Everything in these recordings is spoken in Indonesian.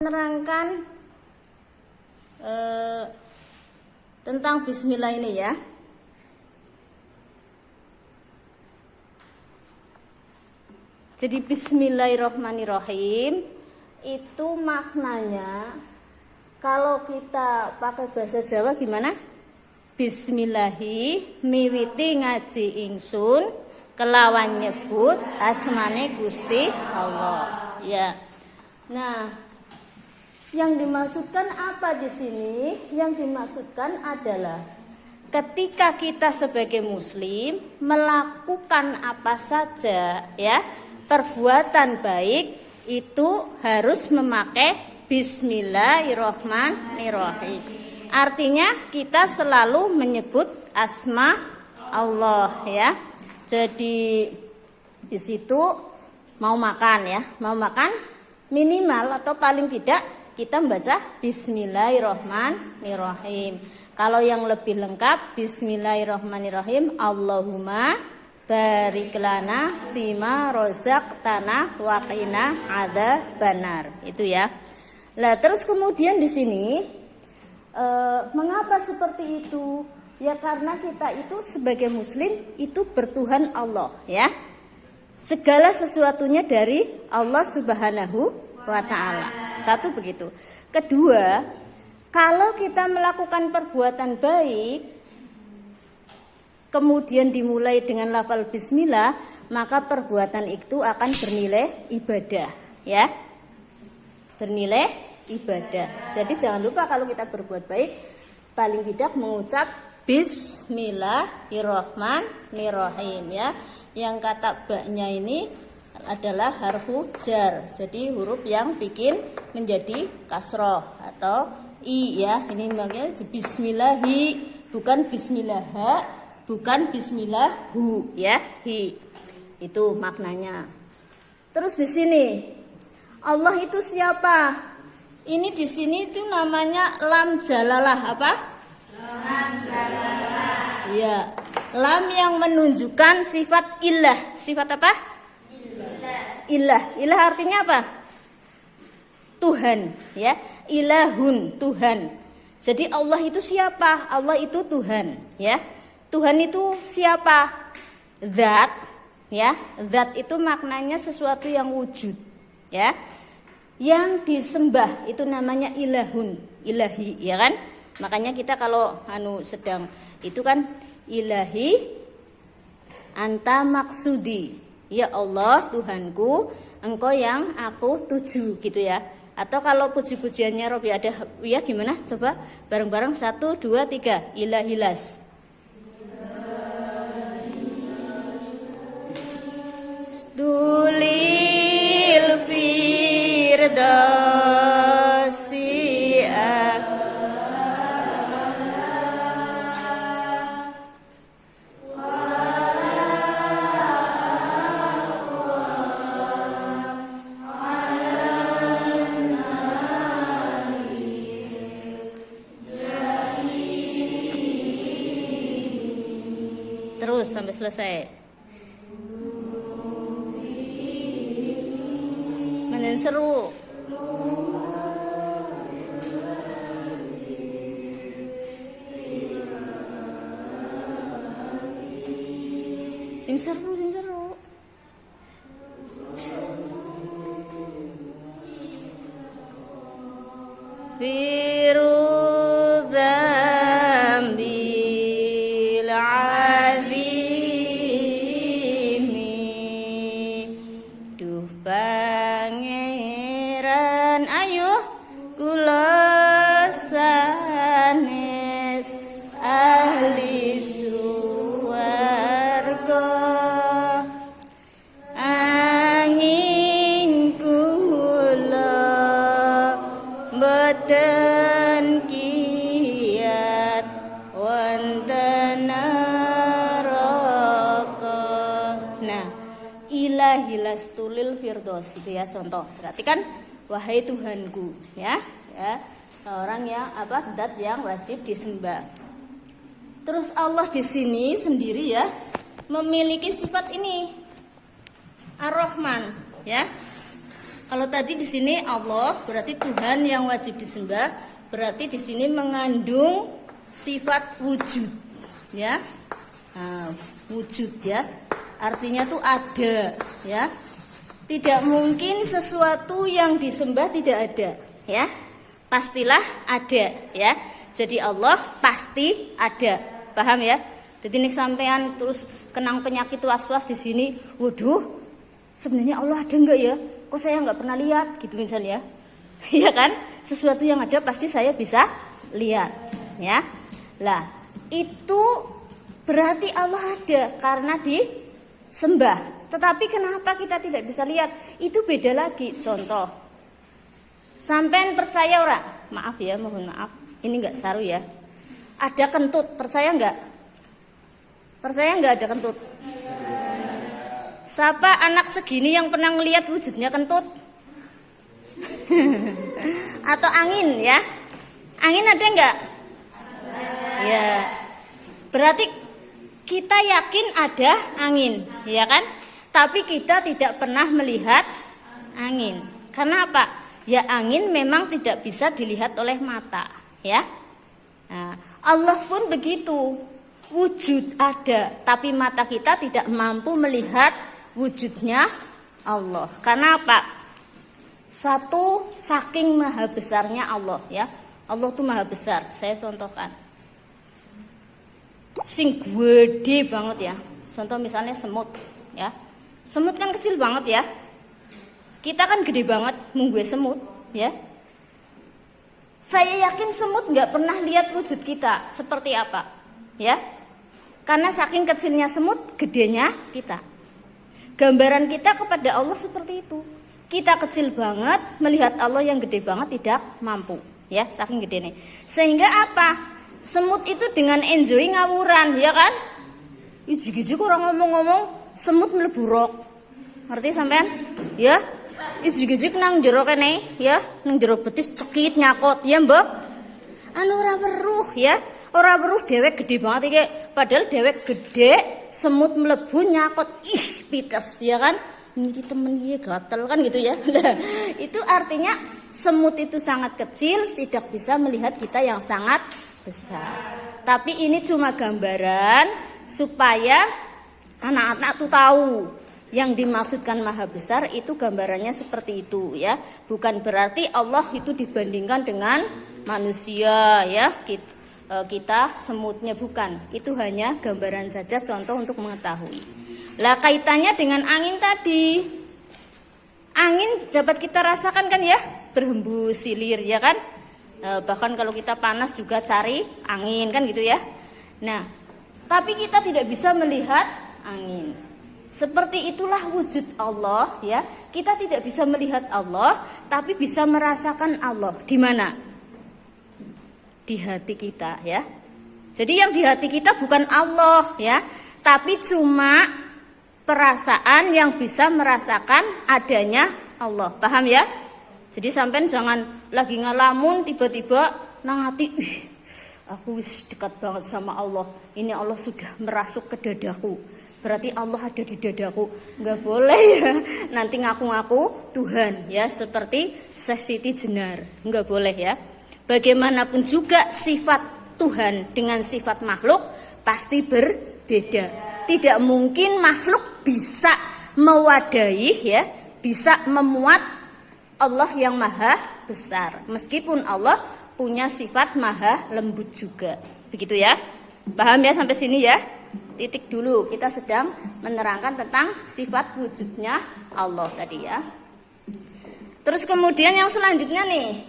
Menerangkan tentang bismillah ini ya. Jadi bismillahirrahmanirrahim itu maknanya kalau kita pakai bahasa Jawa gimana? Bismillahi miwiti ngaji ingsun kelawan nyebut asmane Gusti Allah. Ya. Nah, yang dimaksudkan apa di sini? Yang dimaksudkan adalah ketika kita sebagai muslim melakukan apa saja ya, perbuatan baik itu harus memakai bismillahirrahmanirrahim. Artinya kita selalu menyebut asma Allah ya. Jadi di situ mau makan ya, mau makan minimal atau paling tidak kita membaca bismillahirrahmanirrahim. Kalau yang lebih lengkap bismillahirrahmanirrahim, Allahumma barik lana fima razaqtana wa qina adzabannar. Itu ya. Lah terus kemudian di sini mengapa seperti itu? Ya karena kita itu sebagai muslim itu bertuhan Allah ya. Segala sesuatunya dari Allah Subhanahu wa ta'ala. Satu begitu. Kedua, kalau kita melakukan perbuatan baik kemudian dimulai dengan lafal bismillah, maka perbuatan itu akan bernilai ibadah ya. Bernilai ibadah. Jadi jangan lupa kalau kita berbuat baik paling tidak mengucap bismillahirrahmanirrahim ya. Yang kata baknya ini adalah harfu jar. Jadi huruf yang bikin menjadi kasroh atau i ya. Ini makanya bismillahi, bukan bismillah, bukan bismillahu ya. Hi. Itu maknanya. Terus di sini Allah itu siapa? Ini di sini itu namanya lam jalalah apa? Lam jalalah. Iya. Lam yang menunjukkan sifat ilah. Sifat apa? Ilah. Ilah artinya apa? Tuhan ya. Ilahun, Tuhan. Jadi Allah itu siapa? Allah itu Tuhan ya. Tuhan itu siapa? Zat ya. Zat itu maknanya sesuatu yang wujud ya. Yang disembah itu namanya ilahun, ilahi ya kan? Makanya kita kalau sedang itu kan ilahi anta maksudi. Ya Allah Tuhanku, engkau yang aku tuju gitu ya. Atau kalau puji-pujiannya Robi ada ya gimana? Coba bareng-bareng 1, 2, 3. Ilahilas. Stulil firdausi terus sampai selesai. Mana seru? Sing seru, sing seru. Pangeran ayo kula sanes ahli suwarga angin kula boten kiat wonten neraka. Nah, ilahilas tulil firdaus itu ya contoh. Berarti kan wahai Tuhanku ya, orang yang zat yang wajib disembah. Terus Allah di sini sendiri ya memiliki sifat ini Ar-Rahman ya. Kalau tadi di sini Allah berarti Tuhan yang wajib disembah, berarti di sini mengandung sifat wujud, ya. Nah, wujud ya, artinya tuh ada, ya. Tidak mungkin sesuatu yang disembah tidak ada, ya. Pastilah ada, ya. Jadi Allah pasti ada, paham ya? Jadi ini sampean terus kenang penyakit was-was di sini, waduh, sebenarnya Allah ada enggak ya? Kok saya nggak pernah lihat gitu misalnya, ya kan? Sesuatu yang ada pasti saya bisa lihat, ya. Lah itu berarti Allah ada karena disembah. Tetapi kenapa kita tidak bisa lihat? Itu beda lagi. Contoh, sampean percaya ora? Maaf ya, mohon maaf. Ini nggak saru ya. Ada kentut, percaya nggak? Percaya nggak ada kentut? Siapa anak segini yang pernah ngelihat wujudnya kentut? Atau angin ya? Angin ada nggak? Ya. Berarti kita yakin ada angin, ya kan? Tapi kita tidak pernah melihat angin. Karena apa? Ya angin memang tidak bisa dilihat oleh mata, ya. Nah, Allah pun begitu. Wujud ada, tapi mata kita tidak mampu melihat wujudnya Allah. Karena apa? Satu, saking maha besarnya Allah, ya. Allah tuh maha besar. Saya contohkan. Sing gede banget ya. Contoh misalnya semut, ya. Semut kan kecil banget ya. Kita kan gede banget mungguwe semut, ya. Saya yakin semut nggak pernah lihat wujud kita seperti apa, ya. Karena saking kecilnya semut, gedenya kita. Gambaran kita kepada Allah seperti itu. Kita kecil banget, melihat Allah yang gede banget tidak mampu, ya, saking gede nih. Sehingga apa? Semut itu dengan enjoy ngawuran, ya kan? Iji-iji orang ngomong-ngomong, semut mlebu rok. Ngerti sampean? Ya? Iji-iji nang jero kene, ya, nang jero betis cekit nyakot, ya, Mbok? Anu ora weruh, ya. Ora weruh dewek gede banget iki. Padahal dewek gede, semut mlebu nyakot. Ih, pites, ya kan? Ini temen dia gatel kan gitu ya. Itu artinya semut itu sangat kecil, tidak bisa melihat kita yang sangat besar. Tapi ini cuma gambaran supaya anak-anak tuh tahu yang dimaksudkan maha besar itu gambarannya seperti itu, ya. Bukan berarti Allah itu dibandingkan dengan manusia, ya. Kita semutnya bukan. Itu hanya gambaran saja, contoh untuk mengetahui. Lah kaitannya dengan angin tadi. Angin dapat kita rasakan kan ya, berhembus silir, ya kan? Bahkan kalau kita panas juga cari angin kan gitu ya. Nah, tapi kita tidak bisa melihat angin. Seperti itulah wujud Allah, ya. Kita tidak bisa melihat Allah, tapi bisa merasakan Allah. Di mana? Di hati kita, ya. Jadi yang di hati kita bukan Allah, ya, tapi cuma perasaan yang bisa merasakan adanya Allah. Paham ya? Jadi sampean jangan lagi ngalamun tiba-tiba nang hati, aku wis dekat banget sama Allah. Ini Allah sudah merasuk ke dadaku. Berarti Allah ada di dadaku. Enggak boleh ya. Nanti ngaku-ngaku Tuhan, ya, seperti Syekh Siti Jenar. Enggak boleh ya. Bagaimanapun juga sifat Tuhan dengan sifat makhluk pasti berbeda. Tidak mungkin makhluk bisa mewadahi, ya, bisa memuat Allah yang maha besar. Meskipun Allah punya sifat maha lembut juga. Begitu ya. Paham ya sampai sini ya? Titik dulu, kita sedang menerangkan tentang sifat wujudnya Allah tadi ya. Terus kemudian yang selanjutnya nih,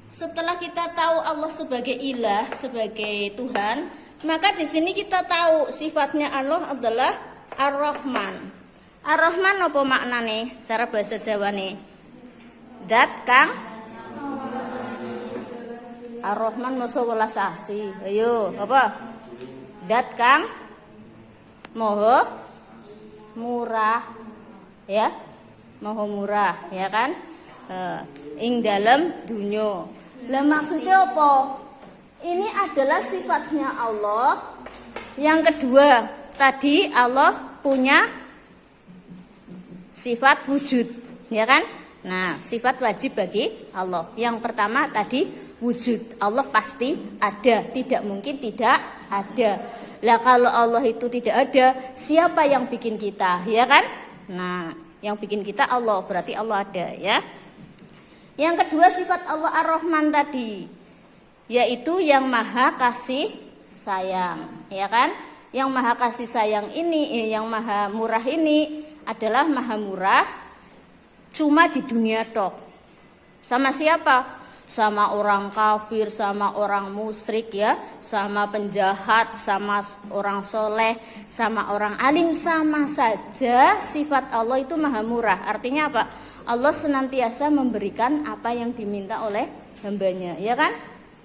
setelah kita tahu Allah sebagai ilah, sebagai Tuhan, maka di sini kita tahu sifatnya Allah adalah Ar-Rahman. Ar-Rahman apa maknanya secara bahasa Jawa nih? Dat kang Ar-Rahman masa welas asih. Ayo, apa? Dat kang moho murah, ya, moho murah, ya kan? Ing dalam dunya. Lah maksudnya apa? Ini adalah sifatnya Allah. Yang kedua, tadi Allah punya sifat wujud, ya kan? Nah, sifat wajib bagi Allah. Yang pertama tadi wujud. Allah pasti ada, tidak mungkin tidak ada. Lah kalau Allah itu tidak ada, siapa yang bikin kita, ya kan? Nah, yang bikin kita Allah, berarti Allah ada, ya. Yang kedua sifat Allah Ar-Rahman tadi, yaitu yang maha kasih sayang, ya kan? Yang maha kasih sayang ini, yang maha murah ini adalah maha murah cuma di dunia tok. Sama siapa? Sama orang kafir, sama orang musyrik, ya, sama penjahat, sama orang soleh, sama orang alim, sama saja sifat Allah itu maha murah. Artinya apa? Allah senantiasa memberikan apa yang diminta oleh hambanya, ya kan?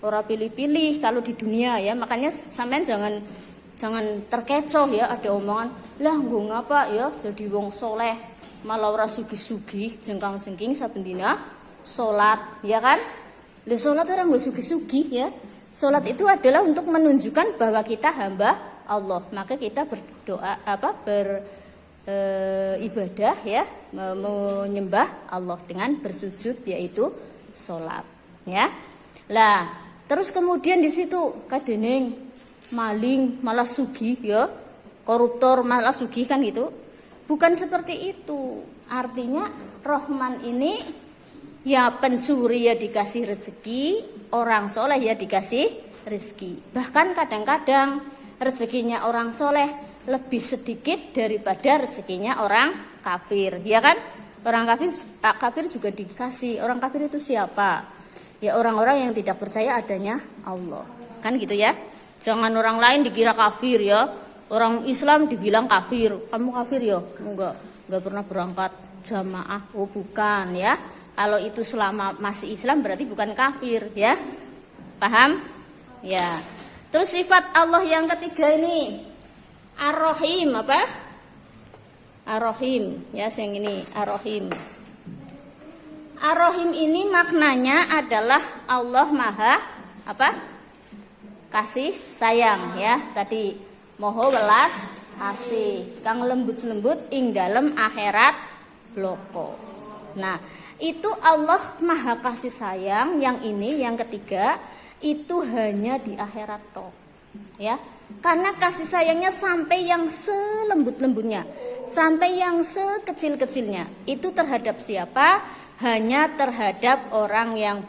Orang pilih-pilih kalau di dunia, ya. Makanya sampean jangan terkecoh, ya, ada omongan, lah nggo ngapa ya jadi wong soleh malah ora sugi-sugi jengkang-jengking saben dina salat, ya kan? Lah salat orang nggo sugi-sugi, ya. Salat itu adalah untuk menunjukkan bahwa kita hamba Allah. Maka kita berdoa ibadah, ya, menyembah Allah dengan bersujud, yaitu salat, ya. Lah, terus kemudian di situ kadening maling malah sugih, ya. Koruptor malah sugih, kan gitu. Bukan seperti itu. Artinya Rahman ini ya pencuri ya dikasih rezeki, orang soleh ya dikasih rezeki. Bahkan kadang-kadang rezekinya orang soleh lebih sedikit daripada rezekinya orang kafir, ya kan? Orang kafir juga dikasih. Orang kafir itu siapa? Ya orang-orang yang tidak percaya adanya Allah, kan gitu, ya. Jangan orang lain dikira kafir, ya. Orang Islam dibilang kafir, kamu kafir ya? Enggak pernah berangkat jamaah. Oh bukan, ya. Kalau itu selama masih Islam berarti bukan kafir, ya. Paham? Ya. Terus sifat Allah yang ketiga ini Ar-Rahim, apa? Ar-Rahim, ya, yang ini Ar-Rahim. Ar-Rahim ini maknanya adalah Allah maha apa? Kasih sayang, ya. Tadi moho welas asih kang lembut-lembut ing dalem akhirat bloko. Nah, itu Allah maha kasih sayang. Yang ini yang ketiga itu hanya di akhirat tok, ya. Karena kasih sayangnya sampai yang selembut-lembutnya, sampai yang sekecil-kecilnya. Itu terhadap siapa? Hanya terhadap orang yang